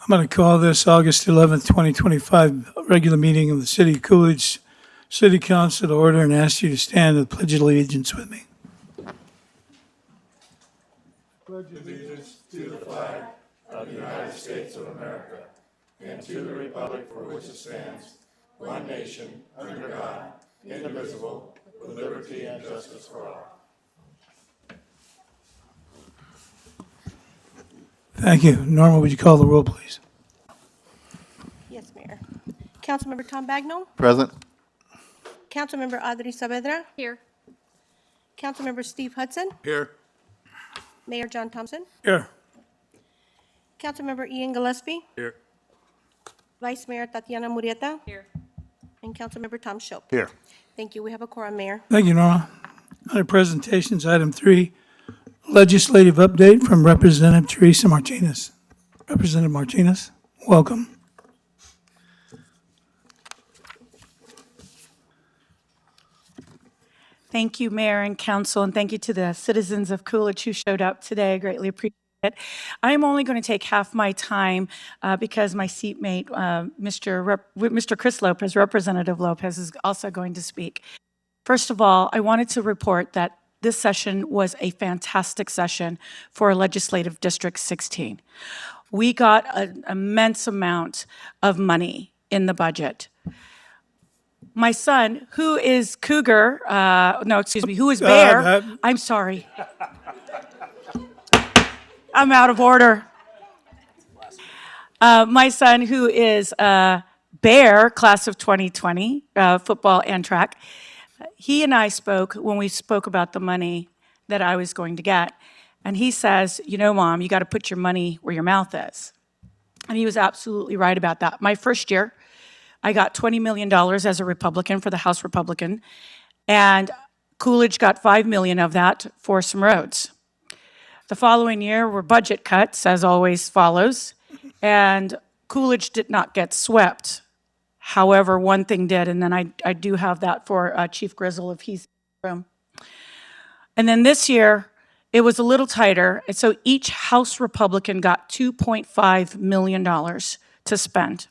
I'm going to call this August 11th, 2025, regular meeting of the City of Coolidge City Council to order and ask you to stand and pledge allegiance with me. Thank you. Norma, would you call the roll, please? Yes, Mayor. Councilmember Tom Bagnall. Present. Councilmember Audrey Saavedra. Here. Councilmember Steve Hudson. Here. Mayor John Thompson. Here. Councilmember Ian Gillespie. Here. Vice Mayor Tatiana Murrieta. Here. And Councilmember Tom Shope. Here. Thank you. We have a quorum, Mayor. Thank you, Norma. Under presentations, item 3, legislative update from Representative Teresa Martinez. Representative Martinez, welcome. Thank you, Mayor and Council, and thank you to the citizens of Coolidge who showed up today. I greatly appreciate it. I'm only going to take half my time because my seatmate, Mr. Chris Lopez, Representative Lopez, is also going to speak. First of all, I wanted to report that this session was a fantastic session for Legislative District 16. We got an immense amount of money in the budget. My son, who is Cougar, who is Bear, I'm sorry. I'm out of order. My son, who is Bear, class of 2020, football and track, he and I spoke when we spoke about the money that I was going to get. And he says, you know, Mom, you got to put your money where your mouth is. And he was absolutely right about that. My first year, I got $20 million as a Republican for the House Republican, and Coolidge got $5 million of that for some roads. The following year were budget cuts, as always follows, and Coolidge did not get swept. However, one thing did, and then I do have that for Chief Grizzle if he's in the room. And then this year, it was a little tighter, and so each House Republican got $2.5 million to spend.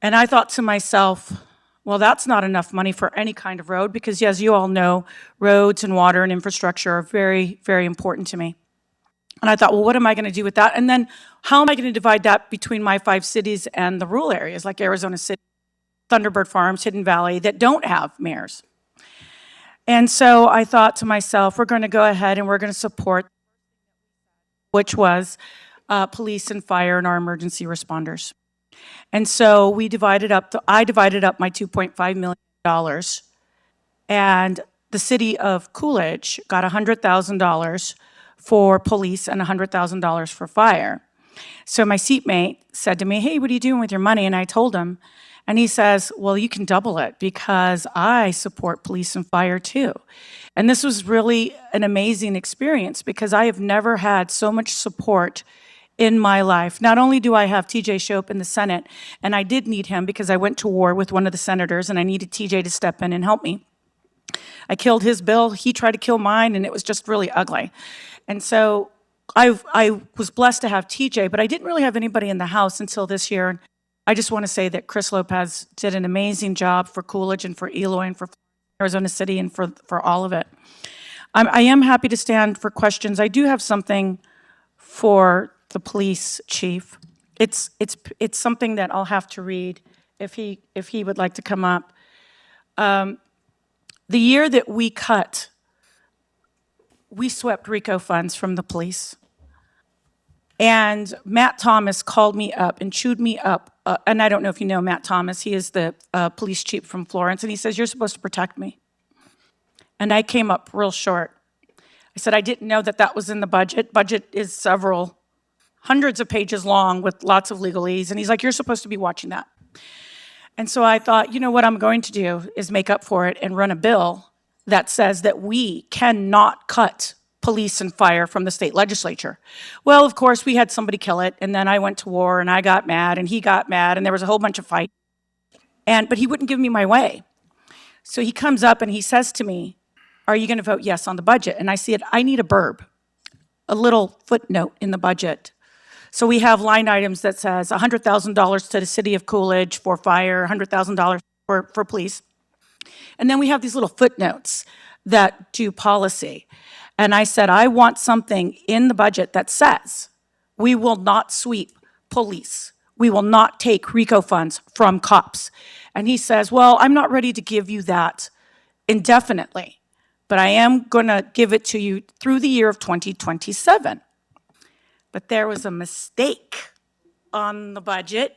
And I thought to myself, well, that's not enough money for any kind of road because, as you all know, roads and water and infrastructure are very, very important to me. And I thought, well, what am I going to do with that? And then how am I going to divide that between my 5 cities and the rural areas like Arizona City, Thunderbird Farms, Hidden Valley, that don't have mayors? And so I thought to myself, we're going to go ahead and we're going to support, which was police and fire and our emergency responders. And so I divided up my $2.5 million, and the city of Coolidge got $100,000 for police and $100,000 for fire. So my seatmate said to me, hey, what are you doing with your money? And I told him, and he says, well, you can double it because I support police and fire too. And this was really an amazing experience because I have never had so much support in my life. Not only do I have TJ Shope in the Senate, and I did need him because I went to war with one of the senators and I needed TJ to step in and help me. I killed his bill, he tried to kill mine, and it was just really ugly. And so I was blessed to have TJ, but I didn't really have anybody in the House until this year. I just want to say that Chris Lopez did an amazing job for Coolidge and for Eloy and for Arizona City and for all of it. I am happy to stand for questions. I do have something for the police chief. It's something that I'll have to read if he would like to come up. The year that we swept RICO funds from the police. And Matt Thomas called me up and chewed me up. And I don't know if you know Matt Thomas. He is the police chief from Florence. And he says, you're supposed to protect me. And I came up real short. I said, I didn't know that was in the budget. Budget is hundreds of pages long with lots of legalese. And he's like, you're supposed to be watching that. And so I thought, you know what I'm going to do is make up for it and run a bill that says that we cannot cut police and fire from the state legislature. Well, of course, we had somebody kill it, and then I went to war, and I got mad, and he got mad, and there was a whole bunch of fight. But he wouldn't give me my way. So he comes up and he says to me, are you going to vote yes on the budget? And I said, I need a burb, a little footnote in the budget So we have line items that says $100,000 to the city of Coolidge for fire, $100,000 for police. And then we have these little footnotes that do policy. And I said, I want something in the budget that says, we will not sweep police. We will not take RICO funds from cops. And he says, well, I'm not ready to give you that indefinitely, but I am going to give it to you through the year of 2027. But there was a mistake on the budget,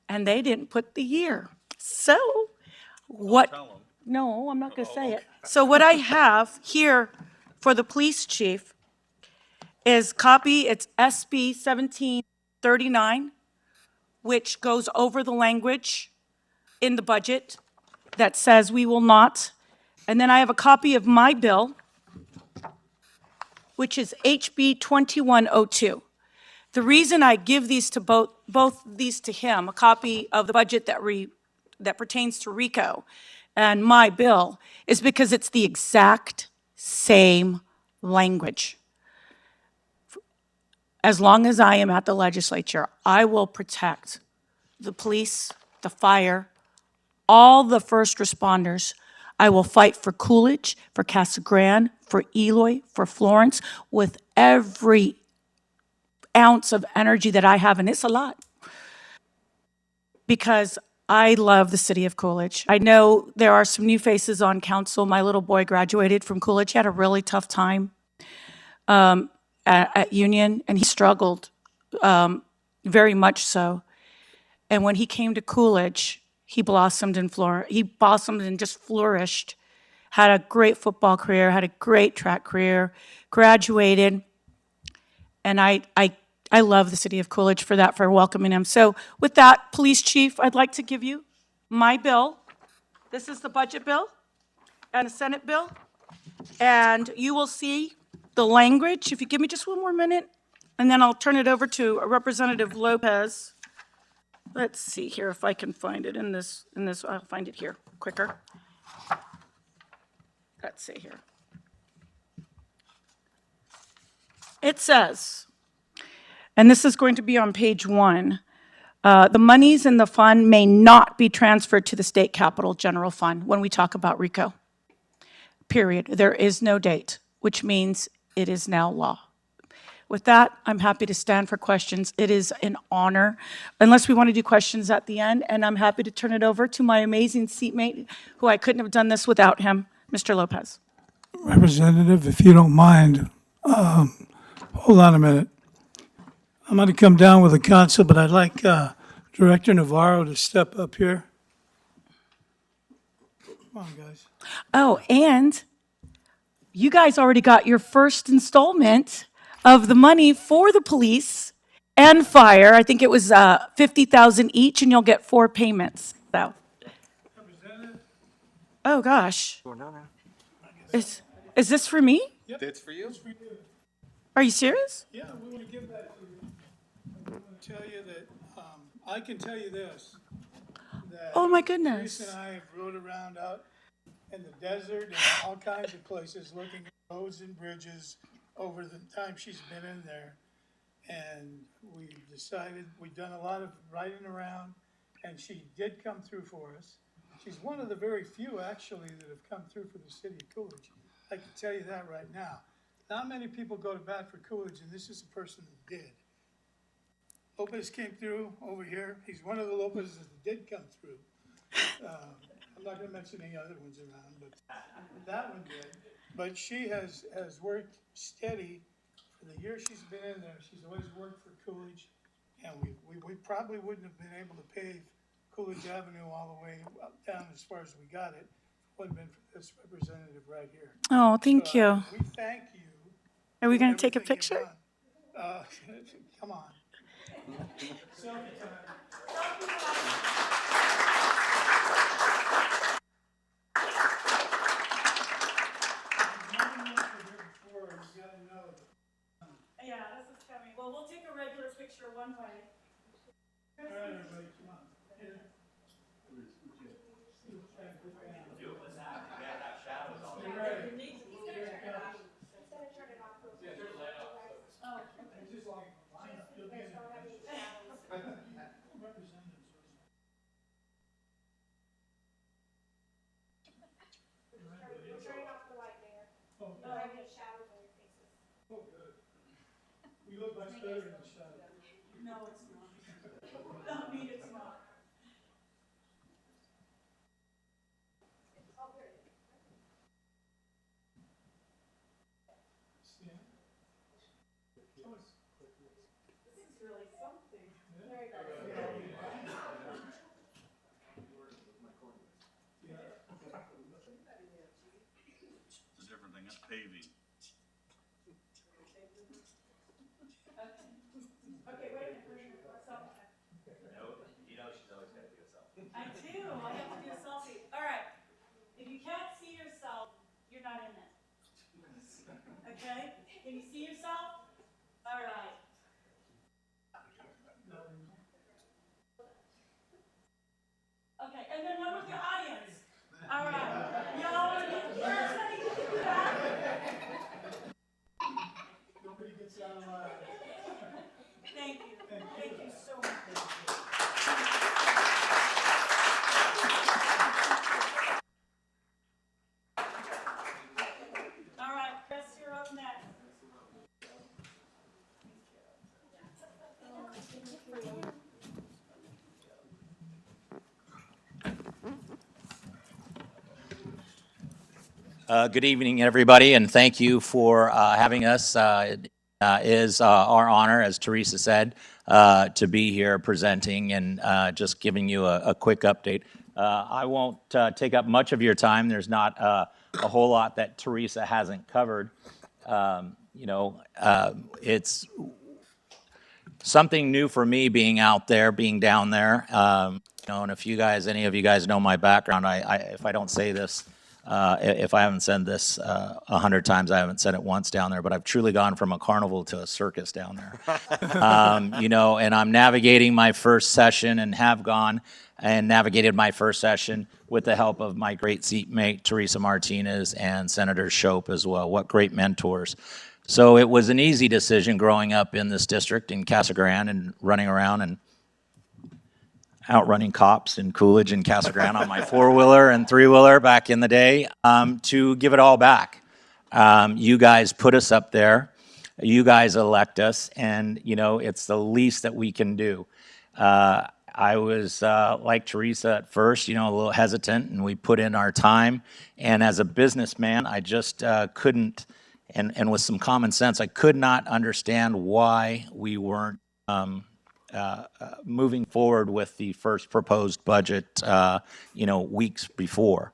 and they didn't put the year. So what? No, I'm not going to say it. So what I have here for the police chief is copy, it's SB 1739, which goes over the language in the budget that says we will not. And then I have a copy of my bill, which is HB 2102. The reason I give these to both these to him, a copy of the budget that pertains to RICO and my bill, is because it's the exact same language. As long as I am at the legislature, I will protect the police, the fire, all the first responders. I will fight for Coolidge, for Casa Grande, for Eloy, for Florence, with every ounce of energy that I have, and it's a lot, because I love the city of Coolidge. I know there are some new faces on council. My little boy graduated from Coolidge. He had a really tough time at Union, and he struggled very much so. And when he came to Coolidge, he blossomed and just flourished. Had a great football career, had a great track career, graduated, and I love the city of Coolidge for that, for welcoming him. So with that, Police Chief, I'd like to give you my bill. This is the budget bill and the Senate bill. And you will see the language. If you give me just one more minute, and then I'll turn it over to Representative Lopez. Let's see here if I can find it in this, I'll find it here quicker. Let's see here. It says, and this is going to be on page 1, the monies in the fund may not be transferred to the state capital general fund when we talk about RICO. Period. There is no date, which means it is now law. With that, I'm happy to stand for questions. It is an honor, unless we want to do questions at the end, and I'm happy to turn it over to my amazing seatmate, who I couldn't have done this without him, Mr. Lopez. Representative, if you don't mind, hold on a minute. I'm going to come down with the council, but I'd like Director Navarro to step up here. Come on, guys. Oh, and you guys already got your first installment of the money for the police and fire. I think it was 50,000 each, and you'll get 4 payments. So. Oh gosh. Is this for me? It's for you. Are you serious? Yeah, we want to give that to you. I want to tell you that, I can tell you this, that Oh my Teresa goodness. and I have rode around out in the desert and all kinds of places looking at roads and bridges over the time she's been in there. And we decided, we've done a lot of riding around, and she did come through for us. She's one of the very few, actually, that have come through for the city of Coolidge. I can tell you that right now. Not many people go to bat for Coolidge, and this is a person that did. Lopez came through over here. He's one of the Lopez's that did come through. I'm not gonna mention any other ones around, but that one did. But she has worked steady for the year she's been in there. She's always worked for Coolidge. And we probably wouldn't have been able to pave Coolidge Avenue all the way up down as far as we got it. Wouldn't have been for this representative right here. Oh, thank you. We thank you. Are we for going to take a everything you've picture? done. Come on. Selfie time. Yeah, this is coming. Well, we'll take a regular picture one way. All right, everybody, come on. You look much better in the shadow. No, it's not. I mean, it's not. Stand. This is really something. It's a different thing, that's paving. Okay, wait a minute. I do. I have to do a selfie. All right. If you can't see yourself, you're not in it. Okay? Can you see yourself? All right. Okay, and then one with the audience. All right. Y'all are everybody do that. Nobody gets out alive. Thank you. Thank you so much. All right, Chris, you're up next. Good evening, everybody, and thank you for having us. It is our honor, as Teresa said, to be here presenting and just giving you a quick update. I won't take up much of your time. There's not a whole lot that Teresa hasn't covered. It's something new for me being out there, being down there. And if any of you guys know my background, if I don't say this, if I haven't said this 100 times, I haven't said it once down there, but I've truly gone from a carnival to a circus down there. And I'm navigating my first session and have gone and navigated my first session with the help of my great seatmate, Teresa Martinez, and Senator Shope as well. What great mentors. So it was an easy decision growing up in this district in Casa Grande and running around and outrunning cops in Coolidge and Casa Grande on my four-wheeler and three-wheeler back in the day, to give it all back. You guys put us up there. You guys elect us, and, it's the least that we can do. I was like Teresa at first, a little hesitant, and we put in our time. And as a businessman, I just couldn't, and with some common sense, I could not understand why we weren't moving forward with the first proposed budget, weeks before.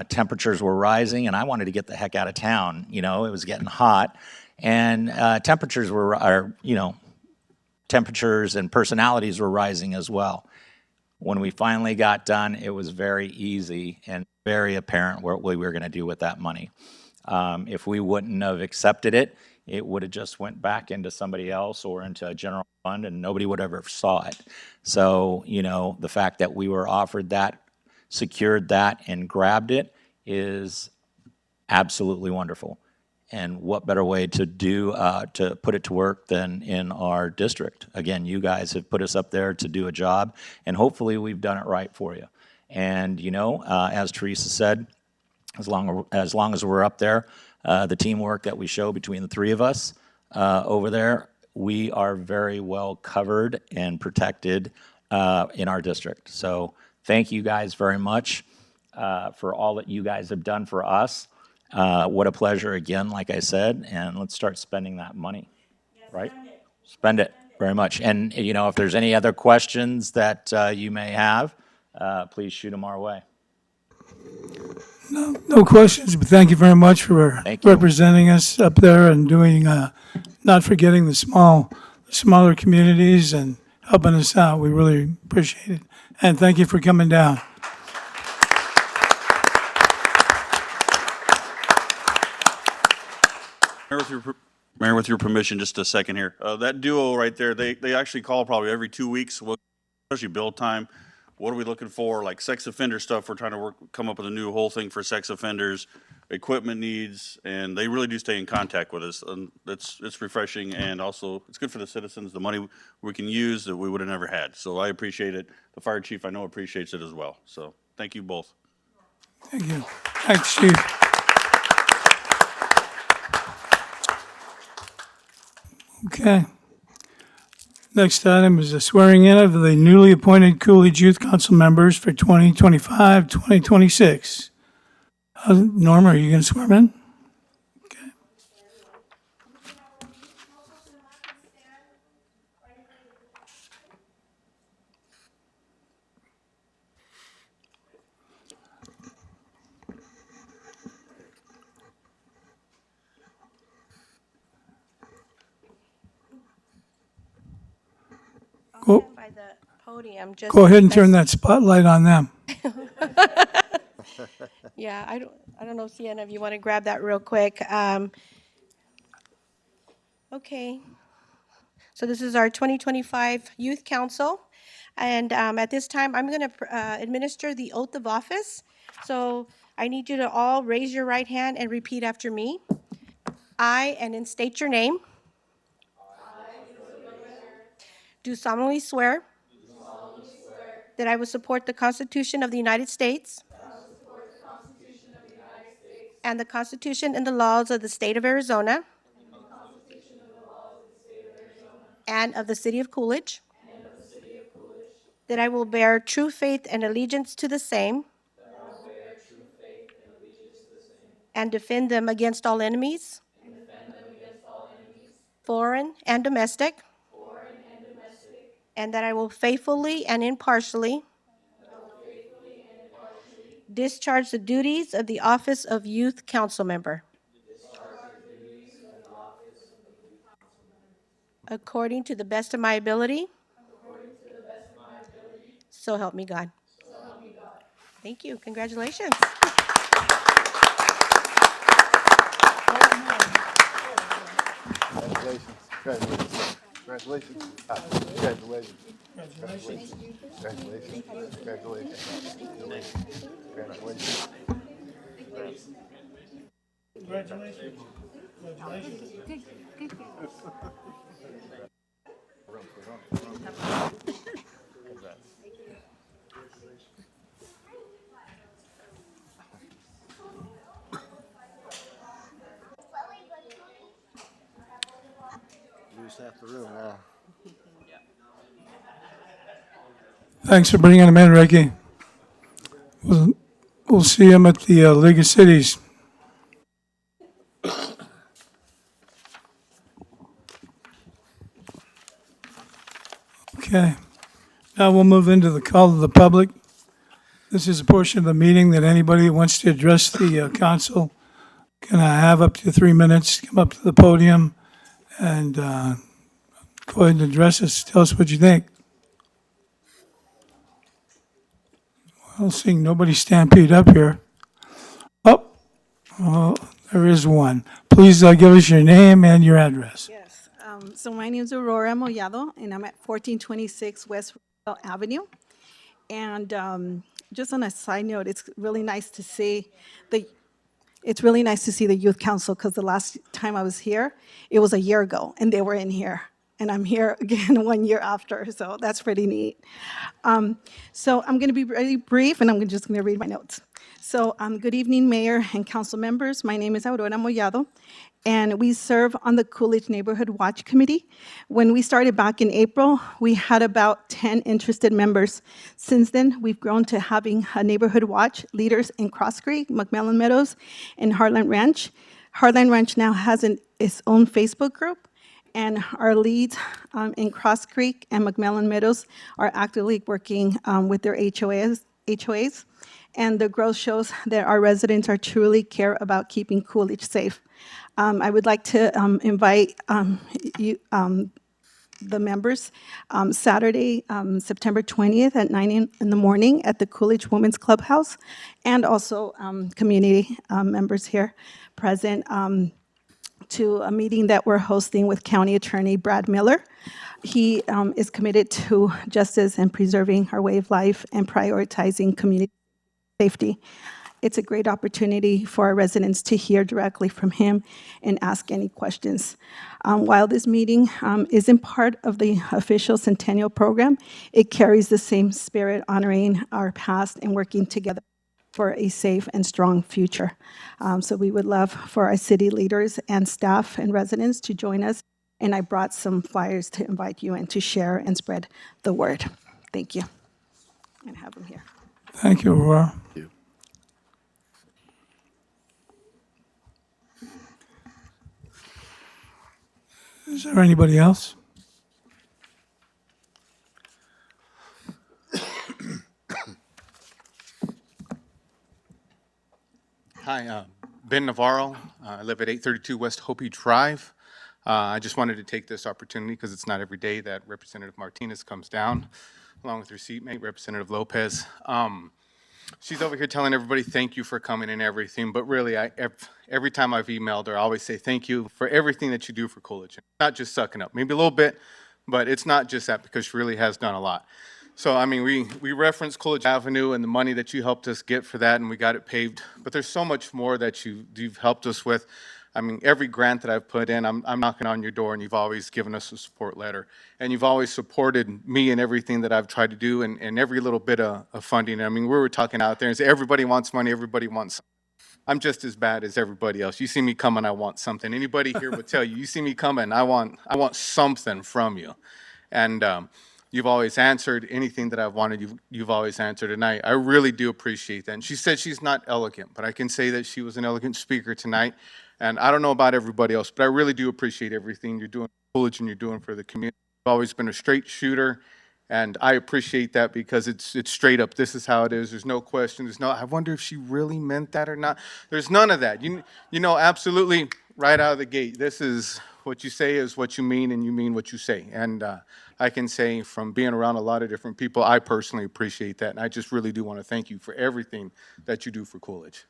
Temperatures were rising, and I wanted to get the heck out of town. It was getting hot, and temperatures and personalities were rising as well. When we finally got done, it was very easy and very apparent what we were going to do with that money. If we wouldn't have accepted it, it would have just went back into somebody else or into a general fund, and nobody would ever saw it. So, the fact that we were offered that, secured that, and grabbed it is absolutely wonderful. And what better way to to put it to work than in our district? Again, you guys have put us up there to do a job, and hopefully we've done it right for you. And, as Teresa said, as long as we're up there, the teamwork that we show between the three of us over there, we are very well covered and protected in our district. So thank you guys very much for all that you guys have done for us. What a pleasure again, like I said, and let's start spending that money, right? Spend it very much. And, if there's any other questions that you may have, please shoot them our way. No questions, but thank you very much for Thank you. representing us up there and doing, not forgetting the smaller communities and helping us out. We really appreciate it. And thank you for coming down. Mayor, with your permission, just a second here. That duo right there, they actually call probably every 2 weeks, especially build time. What are we looking for? Like sex offender stuff, we're trying to come up with a new whole thing for sex offenders, equipment needs, and they really do stay in contact with us. And it's refreshing, and also it's good for the citizens, the money we can use that we would have never had. So I appreciate it. The fire chief, I know, appreciates it as well. So thank you both. Thank you. Thanks, Chief. Okay. Next item is the swearing in of the newly appointed Coolidge Youth Council members for 2025, 2026. Norma, are you going to swear 'em in? Okay. Go, Stand by the podium, just go ahead and turn because- that spotlight on them. Yeah, I don't know, Sienna, if you want to grab that real quick. Okay. So this is our 2025 Youth Council. And at this time, I'm going to administer the oath of office. So I need you to all raise your right hand and repeat after me. I, and then state your name. Do solemnly swear that I will support the Constitution of the United States and the Constitution and the laws of the state of Arizona and of the city of Coolidge, that I will bear true faith and allegiance to the same and defend them against all enemies, foreign and domestic, and that I will faithfully and impartially discharge the duties of the office of Youth Council Member according to the best of my ability. So help me God. Thank you. Congratulations. Congratulations. Congratulations. Congratulations. Congratulations. Congratulations. Congratulations. Congratulations. Congratulations. Congratulations. Congratulations. Lose half the room now. Thanks for bringing them in, Ricky. We'll see them at the League of Cities. Okay. Now we'll move into the call of the public. This is a portion of the meeting that anybody that wants to address the council can have up to 3 minutes, come up to the podium and go ahead and address us. Tell us what you think. Well, seeing nobody stampede up here. Oh, there is one. Please give us your name and your address. Yes, so my name is Aurora Mollado, and I'm at 1426 West Roosevelt Avenue. And just on a side note, it's really nice to see the youth council, because the last time I was here, it was a year ago, and they were in here. And I'm here again 1 year after, so that's pretty neat. So I'm going to be really brief, and I'm just going to read my notes. So good evening, Mayor and council members. My name is Aurora Mollado, and we serve on the Coolidge Neighborhood Watch Committee. When we started back in April, we had about 10 interested members. Since then, we've grown to having a neighborhood watch leaders in Cross Creek, McMillan Meadows, and Heartland Ranch. Heartland Ranch now has its own Facebook group, and our leads in Cross Creek and McMillan Meadows are actively working with their HOAs. And the growth shows that our residents are truly care about keeping Coolidge safe. I would like to invite the members Saturday, September 20th at 9 in the morning at the Coolidge Women's Clubhouse, and also community members here present to a meeting that we're hosting with County Attorney Brad Miller. He is committed to justice and preserving our way of life and prioritizing community safety. It's a great opportunity for our residents to hear directly from him and ask any questions. While this meeting isn't part of the official Centennial program, it carries the same spirit, honoring our past and working together for a safe and strong future. So we would love for our city leaders and staff and residents to join us And I brought some flyers to invite you and to share and spread the word. Thank you. And have them here. Thank you, Aurora. Is there anybody else? Hi, Ben Navarro. I live at 832 West Hopi Drive. I just wanted to take this opportunity because it's not every day that Representative Martinez comes down, along with her seatmate, Representative Lopez. She's over here telling everybody thank you for coming and everything, but really, every time I've emailed her, I always say thank you for everything that you do for Coolidge. Not just sucking up, maybe a little bit, but it's not just that because she really has done a lot. So, I mean, we referenced Coolidge Avenue and the money that you helped us get for that, and we got it paved. But there's so much more that you've helped us with. I mean, every grant that I've put in, I'm knocking on your door, and you've always given us a support letter. And you've always supported me in everything that I've tried to do and every little bit of funding. I mean, we were talking out there and say, everybody wants money, everybody wants something. I'm just as bad as everybody else. You see me coming, I want something. Anybody here would tell you, you see me coming, I want something from you. And you've always answered anything that I've wanted. You've always answered, and I really do appreciate that. And she said she's not elegant, but I can say that she was an elegant speaker tonight. And I don't know about everybody else, but I really do appreciate everything you're doing for Coolidge and you're doing for the community. You've always been a straight shooter, and I appreciate that because it's straight up. This is how it is. There's no question. There's no. I wonder if she really meant that or not. There's none of that. You know, absolutely right out of the gate. This is what you say is what you mean, and you mean what you say. And I can say from being around a lot of different people, I personally appreciate that. And I just really do want to thank you for everything that you do for Coolidge.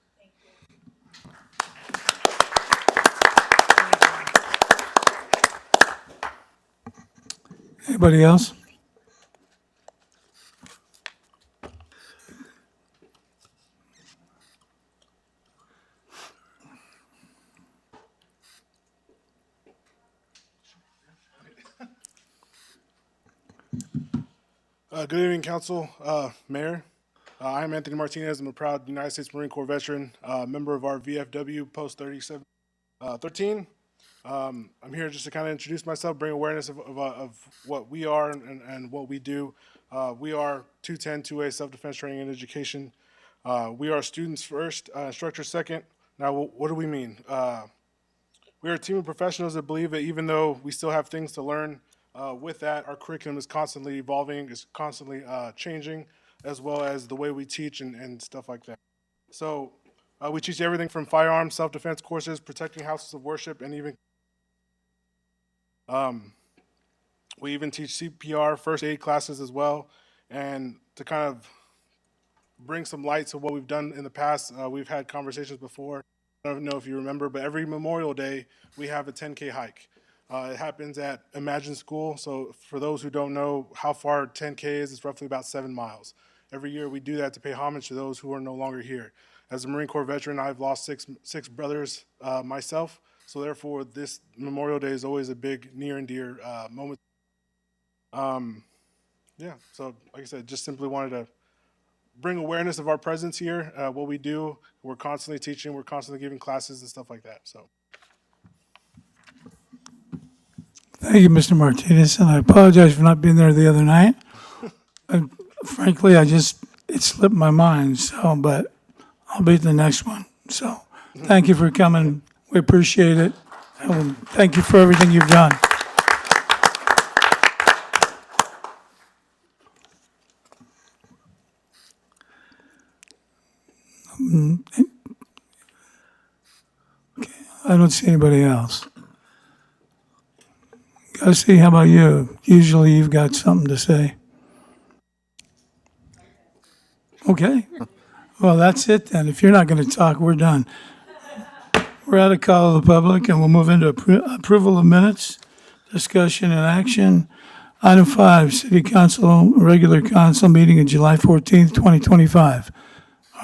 Anybody else? Good evening, Council, Mayor. I'm Anthony Martinez. I'm a proud United States Marine Corps veteran, member of our VFW Post 3713. I'm here just to kind of introduce myself, bring awareness of what we are and what we do. We are 210 2A Self-Defense Training and Education. We are students first, instructors second. Now, what do we mean? We are a team of professionals that believe that even though we still have things to learn, with that, our curriculum is constantly evolving, is constantly changing, as well as the way we teach and stuff like that. So we teach everything from firearms, self-defense courses, protecting houses of worship, and even we even teach CPR, first aid classes as well. And to kind of bring some light to what we've done in the past, we've had conversations before. I don't know if you remember, but every Memorial Day, we have a 10K hike. It happens at Imagine School. So for those who don't know how far 10K is, it's roughly about 7 miles. Every year we do that to pay homage to those who are no longer here. As a Marine Corps veteran, I've lost six brothers myself. So therefore, this Memorial Day is always a big near and dear moment. Yeah, so like I said, just simply wanted to bring awareness of our presence here, what we do. We're constantly teaching, we're constantly giving classes and stuff like that. So. Thank you, Mr. Martinez, and I apologize for not being there the other night. Frankly, it slipped my mind, so, but I'll be at the next one. So, thank you for coming. We appreciate it. And thank you for everything you've done. Okay, I don't see anybody else. Gussie, how about you? Usually you've got something to say. Okay. Well, that's it then. If you're not going to talk, we're done. We're out of call of the public, and we'll move into approval of minutes, discussion and action. Item 5, City Council, regular council meeting of July 14th, 2025.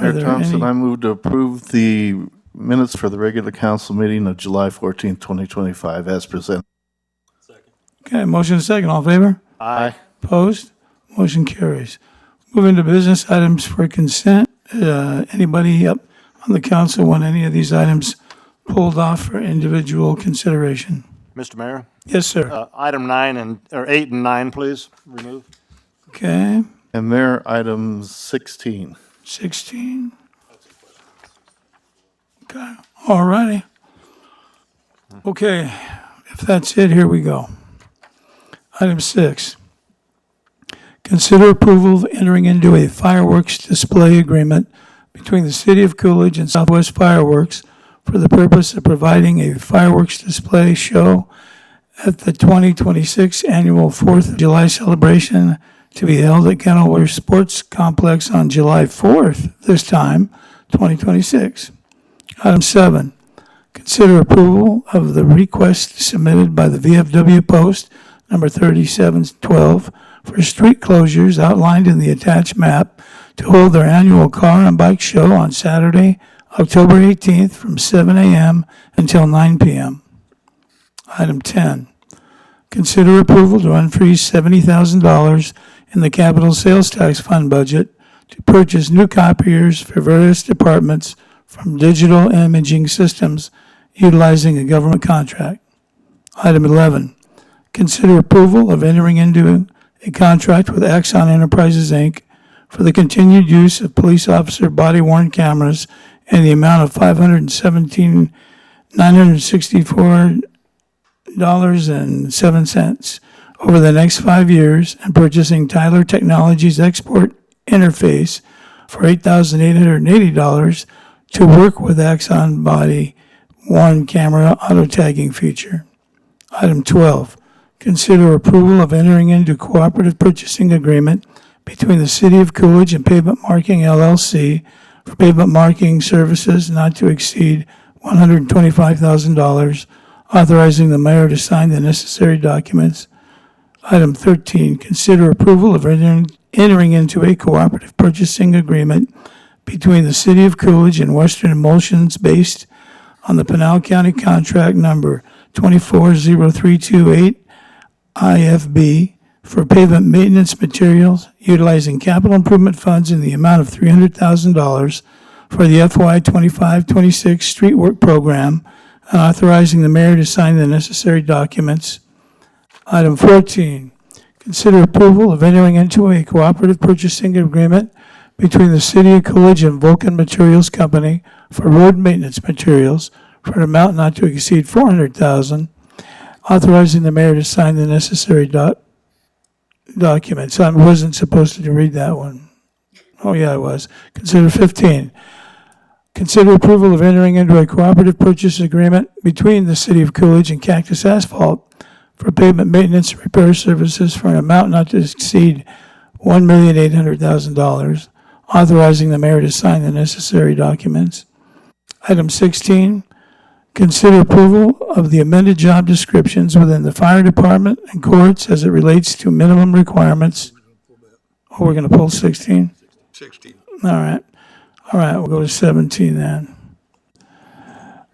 Mayor Thompson, I move to approve the minutes for the regular council meeting of July 14th, 2025 as presented. Okay, motion and second. All in favor? Aye. Opposed? Motion carries. Move into business items for consent. Anybody up on the council want any of these items pulled off for individual consideration? Mr. Mayor, Yes, sir. item 8 and 9, please, remove. Okay, And Mayor, item 16. 16. Okay, all righty. Okay, if that's it, here we go. Item 6. Consider approval of entering into a fireworks display agreement between the City of Coolidge and Southwest Fireworks for the purpose of providing a fireworks display show at the 2026 annual 4th of July celebration to be held at Kenilworth Sports Complex on July 4th, this time, 2026. Item 7, consider approval of the request submitted by the VFW Post number 3712 for street closures outlined in the attached map to hold their annual car and bike show on Saturday, October 18th from 7 a.m. until 9 p.m. Item 10, consider approval to unfreeze $70,000 in the capital sales tax fund budget to purchase new copiers for various departments from Digital Imaging Systems utilizing a government contract. Item 11, consider approval of entering into a contract with Axon Enterprises, Inc. for the continued use of police officer body-worn cameras in the amount of $517,964.07 over the next 5 years and purchasing Tyler Technologies Export Interface for $8,880 to work with Axon body-worn camera auto-tagging feature. Item 12, consider approval of entering into cooperative purchasing agreement between the City of Coolidge and Pavement Marking LLC for pavement marking services not to exceed $125,000, authorizing the mayor to sign the necessary documents. Item 13, consider approval of entering into a cooperative purchasing agreement between the City of Coolidge and Western Emulsions based on the Pinal County contract number 240328 IFB for pavement maintenance materials utilizing capital improvement funds in the amount of $300,000 for the FY 25-26 street work program and authorizing the mayor to sign the necessary documents. Item 14, consider approval of entering into a cooperative purchasing agreement between the City of Coolidge and Vulcan Materials Company for road maintenance materials for an amount not to exceed $400,000, authorizing the mayor to sign the necessary documents. I wasn't supposed to read that one. Oh, yeah, I was. Consider 15. Consider approval of entering into a cooperative purchase agreement between the City of Coolidge and Cactus Asphalt for pavement maintenance and repair services for an amount not to exceed $1,800,000, authorizing the mayor to sign the necessary documents. Item 16, consider approval of the amended job descriptions within the fire department and courts as it relates to minimum requirements. Oh, we're going to pull 16? 16. All right. We'll go to 17 then.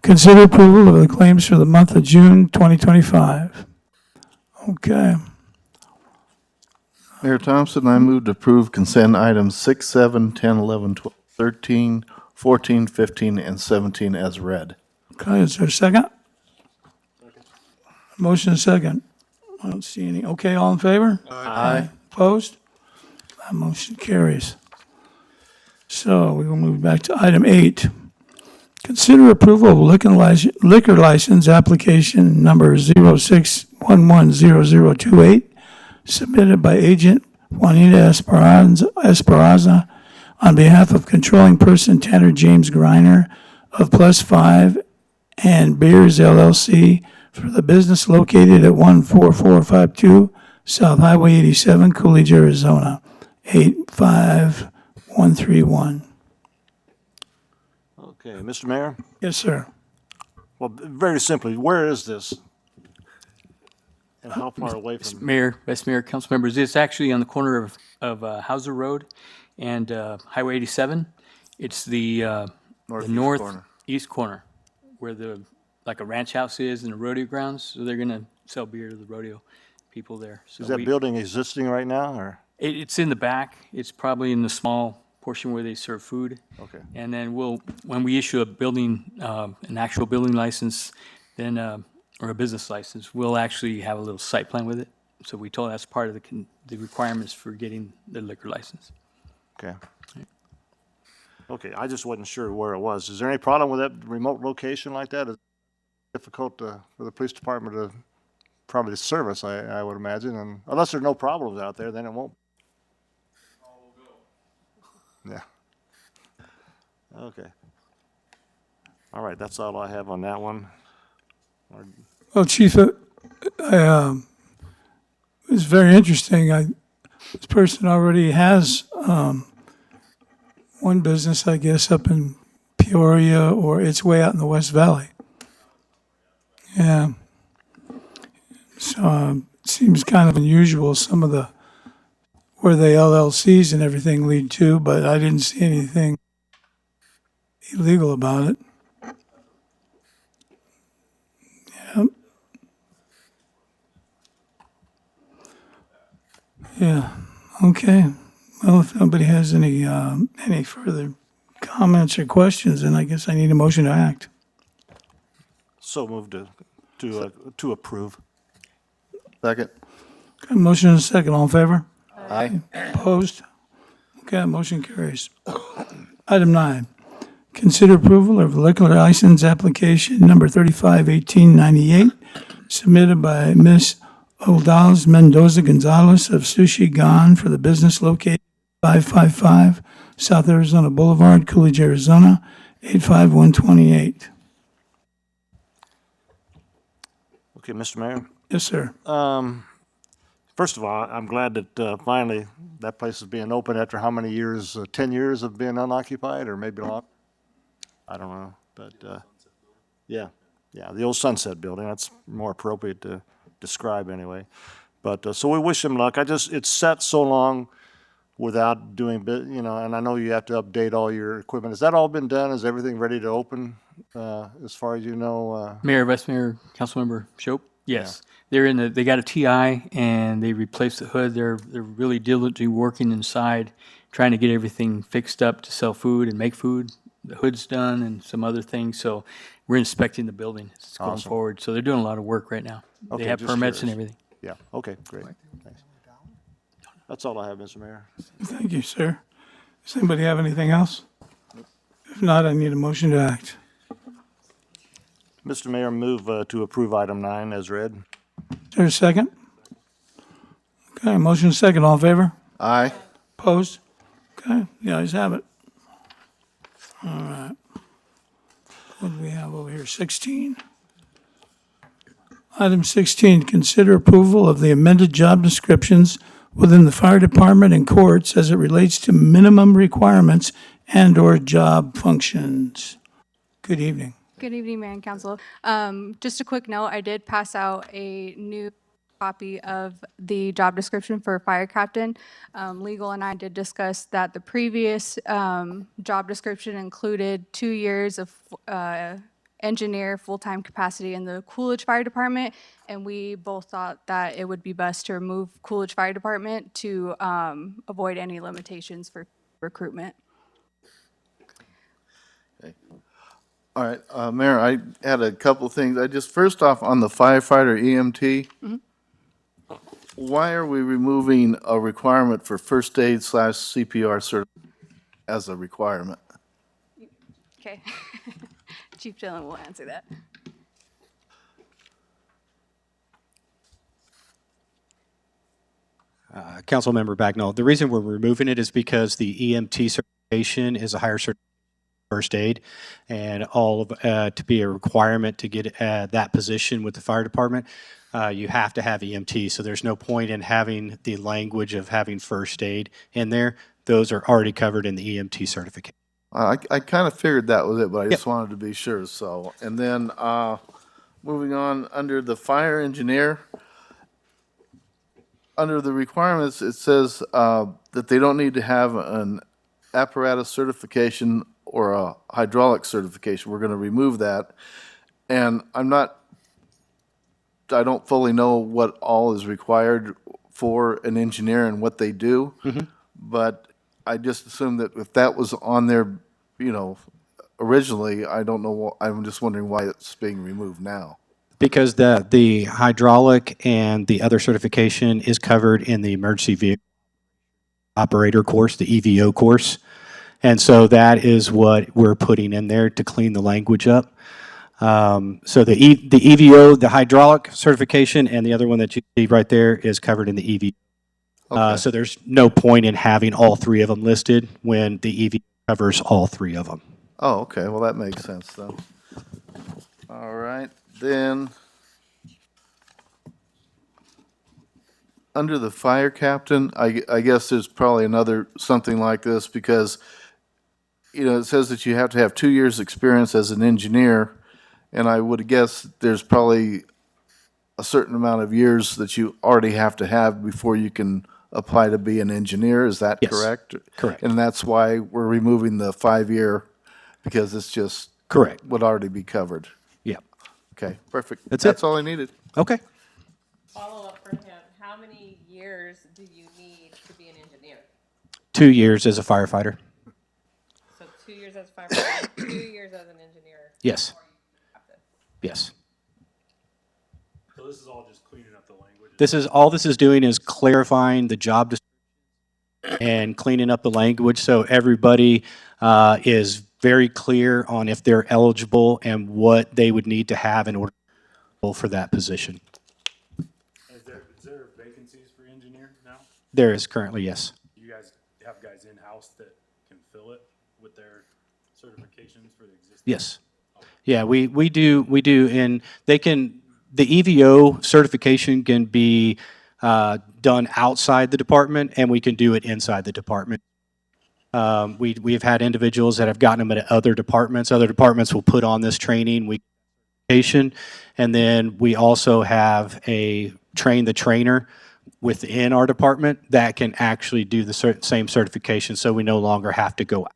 Consider approval of the claims for the month of June 2025. Okay. Mayor Thompson, I move to approve consent items 6, 7, 10, 11, 12, 13, 14, 15, and 17 as read. Okay, is there a second? Motion and second. I don't see any. Okay, all in favor? Aye. Opposed? That motion carries. So we will move back to item 8. Consider approval of liquor license application number 06110028 submitted by agent Juanita Esperanza on behalf of controlling person Tanner James Griner of Plus 5 and Beers LLC for the business located at 14452 South Highway 87, Coolidge, Arizona, 85131. Okay, Mr. Mayor, Yes, sir. well, very simply, where is this? And how far away from? Mayor, Vice Mayor, council members, it's actually on the corner of Hauser Road and Highway 87. It's the northeast corner where like a ranch house is and the rodeo grounds. So they're going to sell beer to the rodeo people there. So Is that building existing right now, or? It's in the back. It's probably in the small portion where they serve food. Okay. And then when we issue a building, an actual building license, then or a business license, we'll actually have a little site plan with it. So we told that's part of the requirements for getting the liquor license. Okay. Okay, I just wasn't sure where it was. Is there any problem with that remote location like that? Is it difficult for the police department to probably service, I would imagine, and unless there's no problems out there, then it won't. Yeah. Okay. All right, that's all I have on that one. Well, Chief, it's very interesting. This person already has one business, I guess, up in Peoria or its way out in the West Valley. Yeah. So it seems kind of unusual, some of the, where the LLCs and everything lead to, but I didn't see anything illegal about it. Yep. Yeah, okay. Well, if nobody has any further comments or questions, then I guess I need a motion to act. So moved to approve. Second. Okay, motion and a second, all in favor? Aye. Opposed? Okay, motion carries. Item 9, consider approval of liquor license application number 351898, submitted by Ms. Odals Mendoza Gonzalez of Sushi Gan for the business located 555 South Arizona Boulevard, Coolidge, Arizona, 85128. Okay, Mr. Mayor. Yes, sir. First of all, I'm glad that finally that place is being open after how many years? 10 years of being unoccupied, or maybe longer? I don't know, but yeah, the old Sunset Building. That's more appropriate to describe anyway. But so we wish him luck. It's sat so long without doing, and I know you have to update all your equipment. Has that all been done? Is everything ready to open as far as you know? Mayor, Vice Mayor, Councilmember Shope? Yes. They got a TI and they replaced the hood. They're really diligently working inside, trying to get everything fixed up to sell food and make food. The hood's done and some other things, so we're inspecting the building. It's going Awesome. forward. So they're doing a lot of work right now. Okay, They have just permits and curious. everything. Yeah, okay, great. Thanks. That's all I have, Mr. Mayor. Thank you, sir. Does anybody have anything else? If not, I need a motion to act. Mr. Mayor, move to approve item 9 as read. Is there a second? Okay, motion second, all in favor? Aye. Opposed? Okay, the ayes have it. All right. What do we have over here? 16. Item 16, consider approval of the amended job descriptions within the fire department and courts as it relates to minimum requirements and/or job functions. Good evening. Good evening, Mayor and Council. Just a quick note, I did pass out a new copy of the job description for fire captain. Legal and I did discuss that the previous job description included 2 years of engineer full-time capacity in the Coolidge Fire Department, and we both thought that it would be best to remove Coolidge Fire Department to avoid any limitations for recruitment. All right, Mayor, I had a couple things. First off, on the firefighter EMT, why are we removing a requirement for first aid / CPR cert as a requirement? Okay. Chief Dillon will answer that. Councilmember Bagnall, the reason we're removing it is because the EMT certification is a higher certification than first aid, and all of to be a requirement to get that position with the fire department, you have to have EMT. So there's no point in having the language of having first aid in there. Those are already covered in the EMT certification. I kind of figured that was it, but I just Yep. wanted to be sure, so. And then, moving on, under the fire engineer, under the requirements, it says that they don't need to have an apparatus certification or a hydraulic certification. We're going to remove that. And I don't fully know what all is required for an engineer and what they do. But I just assumed that if that was on there, originally, I don't know, I'm just wondering why it's being removed now. Because the hydraulic and the other certification is covered in the emergency vehicle operator course, the EVO course. And so that is what we're putting in there to clean the language up. So the EVO, the hydraulic certification, and the other one that you see right there is covered in the EVO. Okay. So there's no point in having all three of them listed when the EVO covers all three of them. Oh, okay, well, that makes sense then. All right, then, under the fire captain, I guess there's probably another, something like this, because, it says that you have to have 2 years' experience as an engineer, and I would guess there's probably a certain amount of years that you already have to have before you can apply to be an engineer, is that Yes, correct? correct. And that's why we're removing the 5-year, because it's just. Correct. Would already be covered. Yeah. Okay, perfect. That's it. That's all I needed. Okay. Follow-up for him, how many years do you need to be an engineer? 2 years as a firefighter. So 2 years as a firefighter, 2 years as an engineer? Yes. before you have to- Yes. So this is all just cleaning up the language? This is doing is clarifying the job description and cleaning up the language so everybody is very clear on if they're eligible and what they would need to have in order for that position. Is there vacancies for engineer now? There is currently, yes. You guys have guys in-house that can fill it with their certifications for the existing? Yes. Yeah, we do, and the EVO certification can be done outside the department, and we can do it inside the department. We've had individuals that have gotten them at other departments. Other departments will put on this training, and then we also have a train the trainer within our department that can actually do the same certification, so we no longer have to go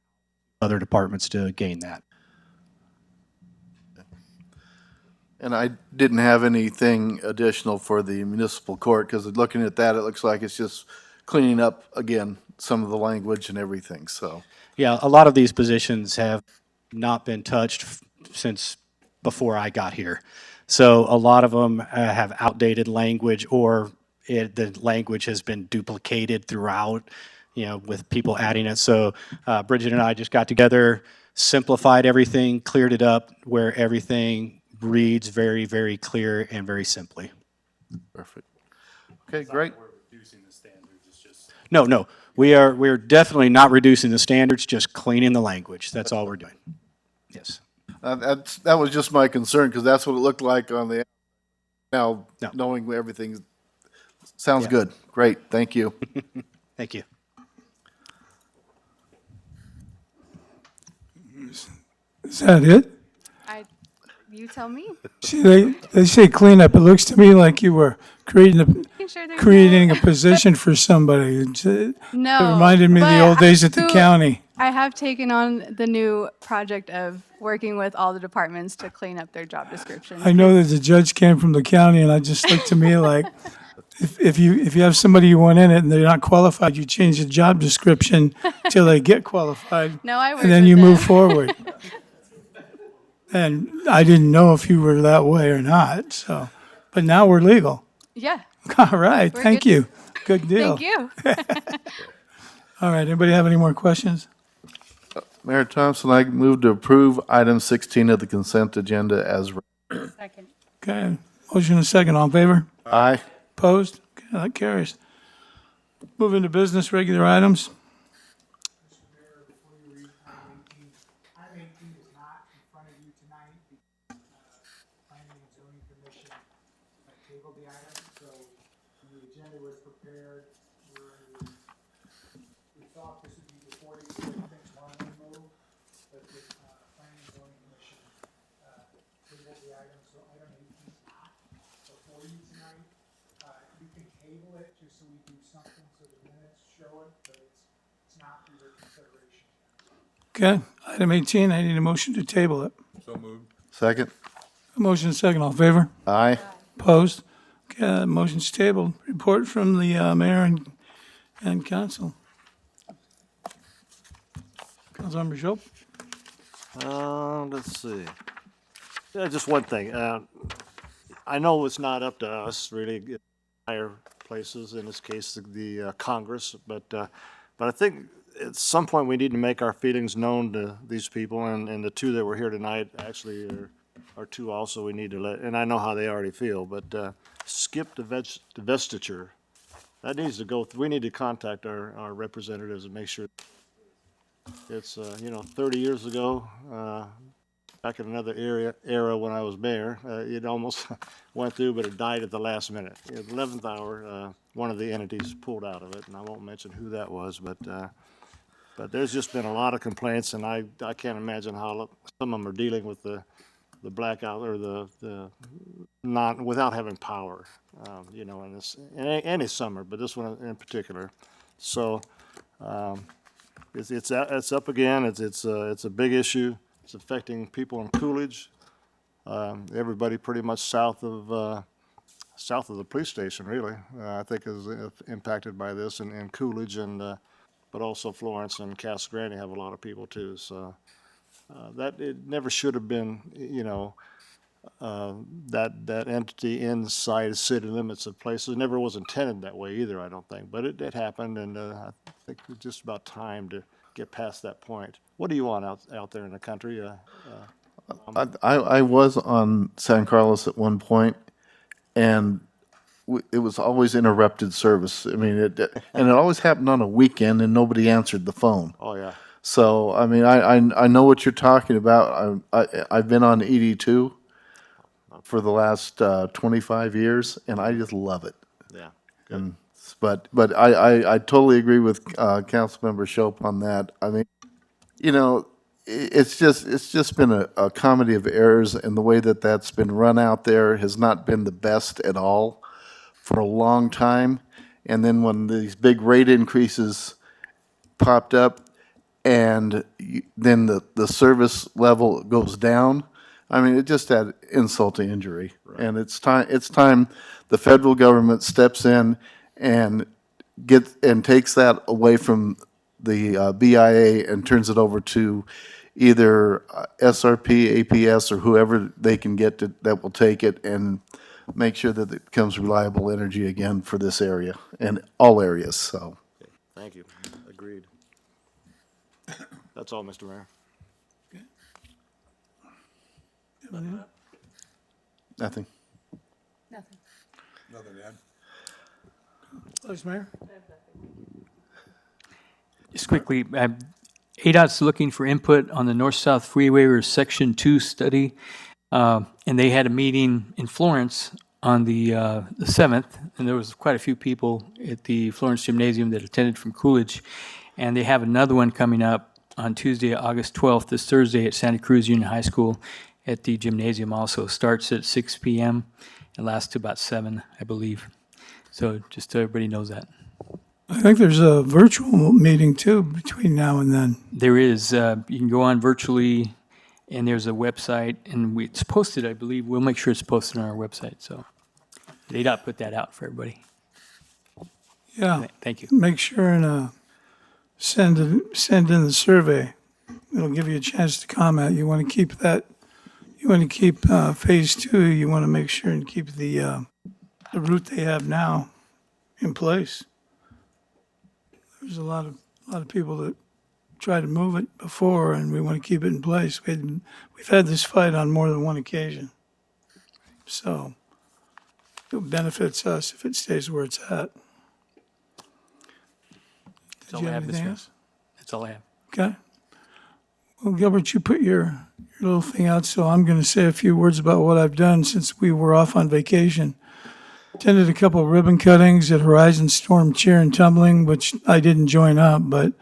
other departments to gain that. And I didn't have anything additional for the municipal court, because looking at that, it looks like it's just cleaning up, again, some of the language and everything, so. Yeah, a lot of these positions have not been touched since before I got here. So a lot of them have outdated language, or the language has been duplicated throughout, with people adding it. So Bridget and I just got together, simplified everything, cleared it up where everything reads very, very clear and very simply. Perfect. Okay, great. We're reducing the standards, it's just. No, we're definitely not reducing the standards, just cleaning the language. That's all we're doing. Yes. That was just my concern, because that's what it looked like on the, now, No. knowing everything. Sounds Yeah. good. Great, thank you. Thank you. Is that it? You tell me. See, they say cleanup. It looks to me like you were creating Sure there's creating a position for somebody. It No. reminded me of the but old days at the so county. I have taken on the new project of working with all the departments to clean up their job descriptions. I know that the judge came from the county, and I just looked to me like, if you have somebody you want in it and they're not qualified, you change the job description till they get qualified, No, I worked and then with you move them. forward. And I didn't know if you were that way or not, so, but now we're legal. Yeah. All right, We're thank good. you. Good deal. Thank you. All right, anybody have any more questions? Mayor Thompson, I move to approve item 16 of the consent agenda as read. Second. Okay, motion and second, all in favor? Aye. Opposed? Okay, that carries. Move into business, regular items. Item 18 is not in front of you tonight. Planning and zoning commission tabled the item, so when the agenda was prepared, we thought this would be before you, so things wanted to move, but the planning and zoning commission tabled the item, so item 18 is not before you tonight. You can table it just so we do something so the minutes show it, but it's not for your consideration. Okay, item 18, I need a motion to table it. Second? A motion and second, all in favor? Aye. Opposed? Okay, motion's tabled. Report from the mayor and council. Councilmember Schopp? Let's see. Yeah, just one thing. I know it's not up to us, really, higher places, in this case, the Congress, but I think at some point we need to make our feelings known to these people, and the two that were here tonight actually are two also we need to let, and I know how they already feel, but skip the divestiture. That needs to go, we need to contact our representatives and make sure. It's, 30 years ago, back in another era when I was mayor, it almost went through, but it died at the last minute. At the 11th hour, one of the entities pulled out of it, and I won't mention who that was, but there's just been a lot of complaints, and I can't imagine how some of them are dealing with the blackout or the not, without having power, in this, in any summer, but this one in particular. So, it's up again. It's a big issue. It's affecting people in Coolidge. Everybody pretty much south of the police station, really. I think is impacted by this, and Coolidge, but also Florence and Casa Grande have a lot of people too. So that it never should have been, that entity inside city limits of places. It never was intended that way either, I don't think. But it happened, and I think it's just about time to get past that point. What do you want out there in the country? I was on San Carlos at one point, and it was always interrupted service. I mean, and it always happened on a weekend, and nobody answered the phone. Oh, yeah. So, I mean, I know what you're talking about. I've been on ED2 for the last 25 years, and I just love it. Yeah. And, but I totally agree with Councilmember Shope on that. I mean, it's just been a comedy of errors, and the way that that's been run out there has not been the best at all for a long time. And then when these big rate increases popped up, and then the service level goes down, I mean, it just had insult to injury. And it's time the federal government steps in and takes that away from the BIA and turns it over to either SRP, APS, or whoever they can get that will take it and make sure that it becomes reliable energy again for this area and all areas. So, Thank you. Agreed. That's all, Mr. Mayor. nothing. Vice Mayor? Just quickly, ADOT's looking for input on the North-South Freeway or Section 2 study, and they had a meeting in Florence on the 7th, and there was quite a few people at the Florence Gymnasium that attended from Coolidge, and they have another one coming up on Tuesday, August 12th, this Thursday at Santa Cruz Union High School at the gymnasium also. Starts at 6 p.m. and lasts to about 7, I believe. So just so everybody knows that. I think there's a virtual meeting too between now and then. There is, you can go on virtually, and there's a website, and it's posted, I believe. We'll make sure it's posted on our website, so they not put that out for everybody. Yeah. Thank you. Make sure and send in the survey. It'll give you a chance to comment. You want to keep that. You want to keep phase 2. You want to make sure and keep the route they have now in place. There's a lot of people that tried to move it before, and we want to keep it in place. We've had this fight on more than one occasion. So it benefits us if it stays where it's at. That's all I have, Mr. Mayor. That's all I have. Okay. Well, Gilbert, you put your little thing out, so I'm going to say a few words about what I've done since we were off on vacation. Attended a couple of ribbon cuttings at Horizon Storm Cheer and Tumbling, which I didn't join up, but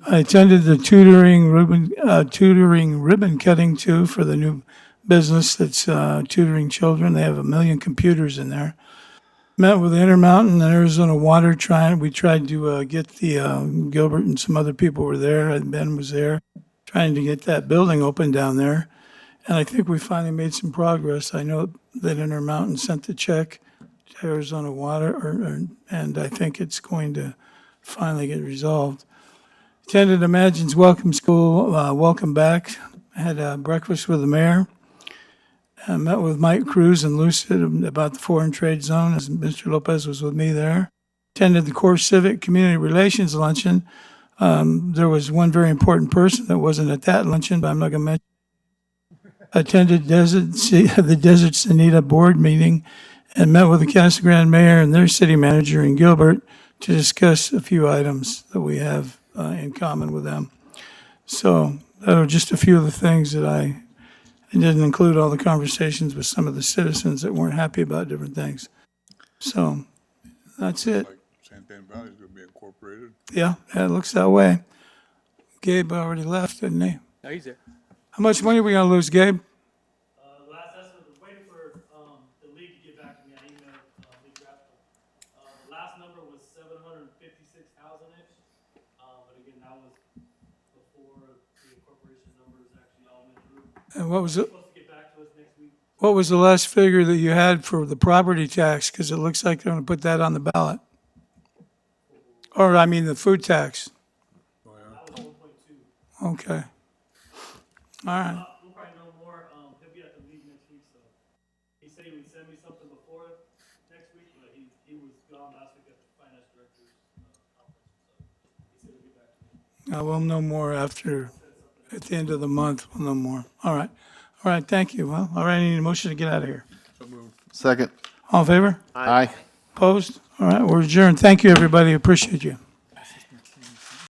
I attended the tutoring ribbon cutting too for the new business that's tutoring children. They have 1 million computers in there. Met with Intermountain and Arizona Water. We tried to get the Gilbert and some other people were there, and Ben was there, trying to get that building open down there. And I think we finally made some progress. I know that Intermountain sent the check to Arizona Water, and I think it's going to finally get resolved. Attended Imagine's Welcome School, welcome back. Had breakfast with the mayor. I met with Mike Cruz and Lucid about the foreign trade zone, as Mr. Lopez was with me there. Attended the Core Civic Community Relations Luncheon. There was one very important person that wasn't at that luncheon, but I'm not going to mention. Attended the Desert Sanita Board meeting and met with the Casa Grande Mayor and their city manager in Gilbert to discuss a few items that we have in common with them. So that are just a few of the things that I didn't include all the conversations with some of the citizens that weren't happy about different things. So that's it. Santan Valley is gonna be incorporated. Yeah, it looks that way. Gabe already left, didn't he? No, he's there. How much money are we gonna lose, Gabe? Last estimate, was waiting for, the league to get back to me. I emailed, Lee Grafton. The last number was 756,000-ish. But again, that was before the incorporation numbers actually all went through. And what was it? Supposed to get back to us next week. What was the last figure that you had for the property tax? Because it looks like they're going to put that on the ballot. Or, I mean, the food tax. That was 1.2. Okay. All right. We'll probably know more, he'll be at the league next week, so. He said he would send me something before next week, but he was gone last week at the finance director's, conference, so. He said he'll get back to me. We'll know more after, at the end of the month, we'll know more. All right. All right, thank you. Well, all right, I need a motion to get out of here. Second. All in favor? Aye. Opposed? All right, we're adjourned. Thank you, everybody. Appreciate you.